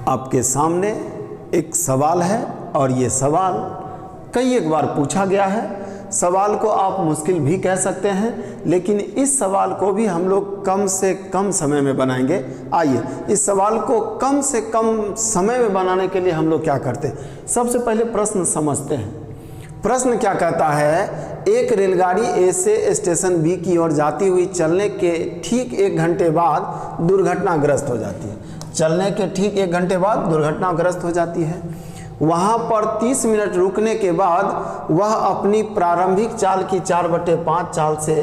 आपके सामने एक सवाल है और ये सवाल कई एक बार पूछा गया है। सवाल को आप मुश्किल भी कह सकते हैं, लेकिन इस सवाल को भी हम लोग कम से कम समय में बनाएंगे। आइए इस सवाल को कम से कम समय में बनाने के लिए हम लोग क्या करते हैं, सबसे पहले प्रश्न समझते हैं। प्रश्न क्या कहता है, एक रेलगाड़ी ए से स्टेशन बी की ओर जाती हुई चलने के ठीक 1 घंटे बाद दुर्घटनाग्रस्त हो जाती है। चलने के ठीक 1 घंटे बाद दुर्घटनाग्रस्त हो जाती है। वहाँ पर 30 मिनट रुकने के बाद वह अपनी प्रारंभिक चाल की 4/5 चाल से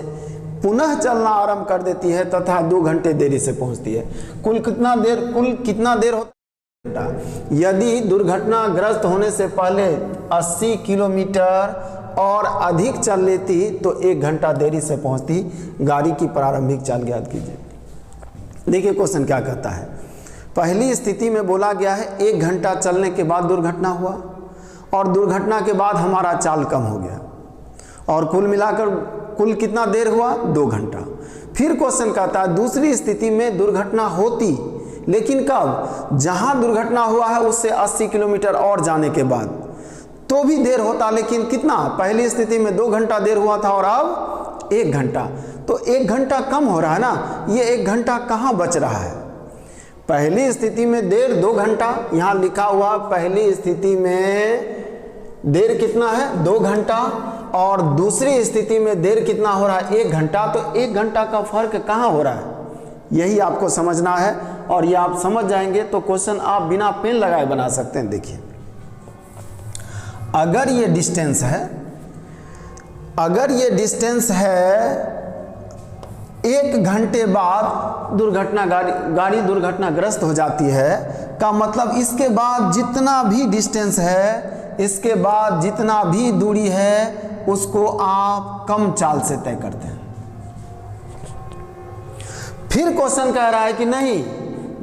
पुनः चलना आरंभ कर देती है तथा 2 घंटे देरी से पहुँचती है। कुल कितना देर होता है? यदि दुर्घटनाग्रस्त होने से पहले 80 किलोमीटर और अधिक चल लेती तो 1 घंटा देरी से पहुँचती। गाड़ी की प्रारंभिक चाल ज्ञात कीजिए। देखिए क्वेश्चन क्या कहता है। पहली स्थिति में बोला गया है 1 घंटा चलने के बाद दुर्घटना हुआ और दुर्घटना के बाद हमारा चाल कम हो गया और कुल मिलाकर कुल कितना देर हुआ, 2 घंटा। फिर क्वेश्चन कहता है दूसरी स्थिति में दुर्घटना होती, लेकिन कब? जहां दुर्घटना हुआ है उससे 80 किलोमीटर और जाने के बाद तो भी देर होता, लेकिन कितना? पहली स्थिति में 2 घंटा देर हुआ था और अब 1 घंटा, तो 1 घंटा कम हो रहा है ना। ये 1 घंटा कहाँ बच रहा है? पहली स्थिति में देर 2 घंटा, यहाँ लिखा हुआ पहली स्थिति में देर कितना है, 2 घंटा, और दूसरी स्थिति में देर कितना हो रहा है, 1 घंटा। तो 1 घंटा का फर्क कहाँ हो रहा है, यही आपको समझना है। और ये आप समझ जाएंगे तो क्वेश्चन आप बिना पेन लगाए बना सकते हैं। देखिए अगर ये डिस्टेंस है 1 घंटे बाद गाड़ी दुर्घटनाग्रस्त हो जाती है, का मतलब इसके बाद जितना भी डिस्टेंस है, इसके बाद जितना भी दूरी है उसको आप कम चाल से तय करते हैं। फिर क्वेश्चन कह रहा है कि नहीं,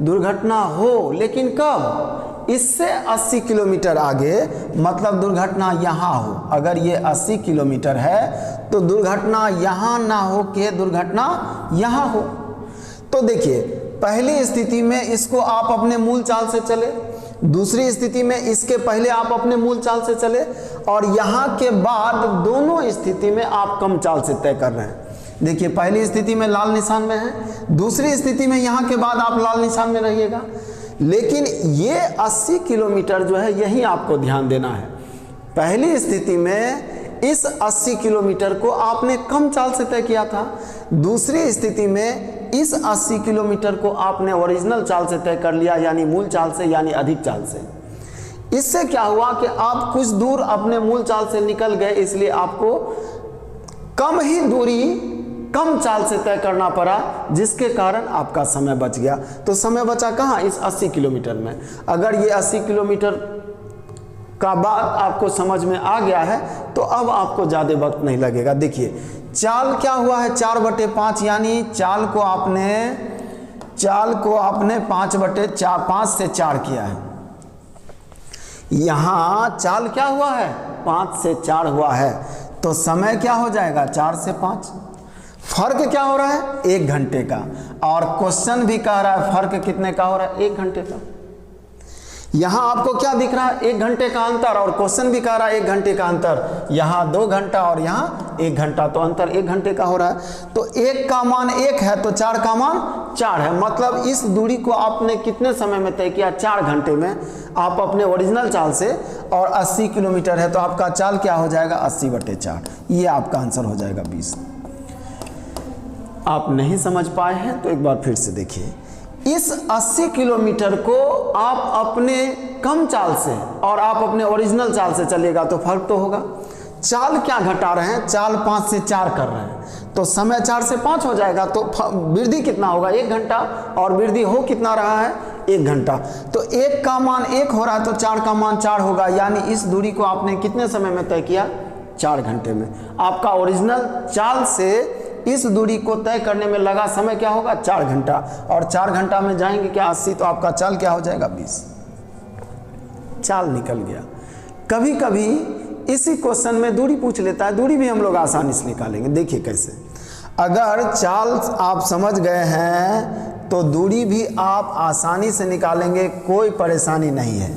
दुर्घटना हो लेकिन कब? इससे 80 किलोमीटर आगे, मतलब दुर्घटना यहाँ हो। अगर ये 80 किलोमीटर है तो दुर्घटना यहाँ ना हो के दुर्घटना यहाँ हो। तो देखिए पहली स्थिति में इसको आप अपने मूल चाल से चले, दूसरी स्थिति में इसके पहले आप अपने मूल चाल से चले, और यहाँ के बाद दोनों स्थिति में आप कम चाल से तय कर रहे हैं। देखिए पहली स्थिति में लाल निशान में है, दूसरी स्थिति में यहाँ के बाद आप लाल निशान में रहिएगा। लेकिन ये 80 किलोमीटर जो है यही आपको ध्यान देना है। पहली स्थिति में इस 80 किलोमीटर को आपने कम चाल से तय किया था, दूसरी स्थिति में इस 80 किलोमीटर को आपने ओरिजिनल चाल से तय कर लिया, यानी मूल चाल से, यानी अधिक चाल से। इससे क्या हुआ कि आप कुछ दूर अपने मूल चाल से निकल गए, इसलिए आपको कम ही दूरी कम चाल से तय करना पड़ा, जिसके कारण आपका समय बच गया। तो समय बचा कहाँ? इस 80 किलोमीटर में। अगर ये 80 किलोमीटर का बात आपको समझ में आ गया है तो अब आपको ज़्यादा वक्त नहीं लगेगा। देखिए चाल क्या हुआ है, 4/5, यानी चाल को आपने 5 से 4 किया है। यहाँ चाल क्या हुआ है, 5 से 4 हुआ है, तो समय क्या हो जाएगा, 4 से 5। फर्क क्या हो रहा है, 1 घंटे का। और क्वेश्चन भी कह रहा है फर्क कितने का हो रहा है, 1 घंटे का। यहाँ आपको क्या दिख रहा है, 1 घंटे का अंतर, और क्वेश्चन भी कह रहा है 1 घंटे का अंतर। यहाँ 2 घंटा और यहाँ 1 घंटा, तो अंतर 1 घंटे का हो रहा है। तो 1 का मान 1 है तो 4 का मान 4 है, मतलब इस दूरी को आपने कितने समय में तय किया, 4 घंटे में। आप अपने ओरिजिनल चाल से, और 80 किलोमीटर है तो आपका चाल क्या हो जाएगा, 80/4। ये आपका आंसर हो जाएगा 20। आप नहीं समझ पाए हैं तो एक बार फिर से देखिए। इस 80 किलोमीटर को आप अपने कम चाल से और आप अपने ओरिजिनल चाल से चलेगा तो फर्क तो होगा। चाल क्या घटा रहे हैं, चाल 5 से 4 कर रहे हैं, तो समय 4 से 5 हो जाएगा। तो वृद्धि कितना होगा, 1 घंटा, और वृद्धि हो कितना रहा है, 1 घंटा। तो 1 का मान 1 हो रहा है तो 4 का मान 4 होगा, यानी इस दूरी को आपने कितने समय में तय किया, 4 घंटे में। आपका ओरिजिनल चाल से इस दूरी को तय करने में लगा समय क्या होगा, 4 घंटा, और 4 घंटा में जाएंगे क्या 80, तो आपका चाल क्या हो जाएगा, 20। चाल निकल गया। कभी कभी इसी क्वेश्चन में दूरी पूछ लेता है, दूरी भी हम लोग आसानी से निकालेंगे। देखिए कैसे, अगर चाल आप समझ गए हैं तो दूरी भी आप आसानी से निकालेंगे, कोई परेशानी नहीं है।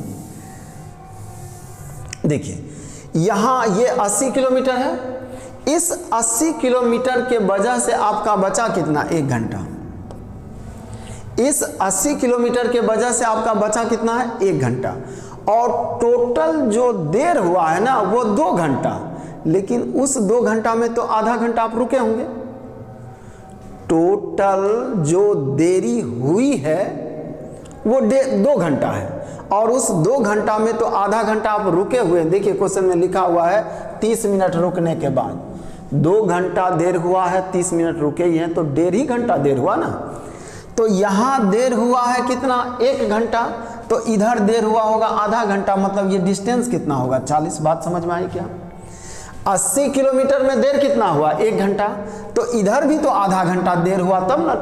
देखिए यहाँ ये 80 किलोमीटर है, इस 80 किलोमीटर के वजह से आपका बचा कितना, 1 घंटा। इस 80 किलोमीटर के वजह से आपका बचा कितना है, 1 घंटा। और टोटल जो देर हुआ है ना वो 2 घंटा, लेकिन उस 2 घंटा में तो आधा घंटा आप रुके होंगे। टोटल जो देरी हुई है वो 2 घंटा है, और उस 2 घंटा में तो आधा घंटा आप रुके हुए हैं। देखिए क्वेश्चन में लिखा हुआ है 30 मिनट रुकने के बाद, 2 घंटा देर हुआ है, 30 मिनट रुके ही हैं, तो 1.5 घंटा देर हुआ ना। तो यहाँ देर हुआ है कितना, 1 घंटा, तो इधर देर हुआ होगा आधा घंटा, मतलब ये डिस्टेंस कितना होगा, 40। बात समझ में आई क्या? 80 किलोमीटर में देर कितना हुआ, 1 घंटा, तो इधर भी तो आधा घंटा देर हुआ, तब ना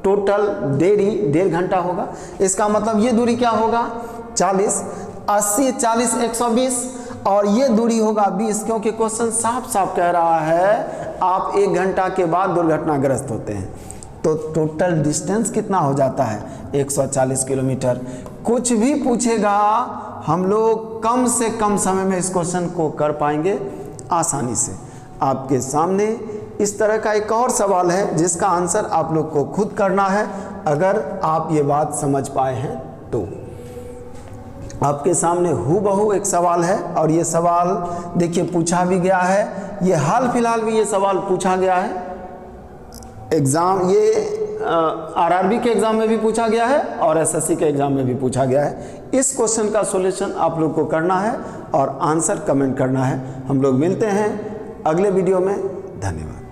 टोटल देरी 1.5 घंटा होगा। इसका मतलब ये दूरी क्या होगा, 40, 80 40 120, और ये दूरी होगा 20, क्योंकि क्वेश्चन साफ साफ कह रहा है आप 1 घंटा के बाद दुर्घटनाग्रस्त होते हैं। तो टोटल डिस्टेंस कितना हो जाता है, 140 किलोमीटर। कुछ भी पूछेगा हम लोग कम से कम समय में इस क्वेश्चन को कर पाएंगे आसानी से। आपके सामने इस तरह का एक और सवाल है जिसका आंसर आप लोग को खुद करना है, अगर आप ये बात समझ पाए हैं तो। आपके सामने हूबहू एक सवाल है, और ये सवाल देखिए पूछा भी गया है, ये हाल फिलहाल भी ये सवाल पूछा गया है एग्ज़ाम, ये आरआरबी के एग्ज़ाम में भी पूछा गया है और एसएससी के एग्ज़ाम में भी पूछा गया है। इस क्वेश्चन का सॉल्यूशन आप लोग को करना है और आंसर कमेंट करना है। हम लोग मिलते हैं अगले वीडियो में। धन्यवाद।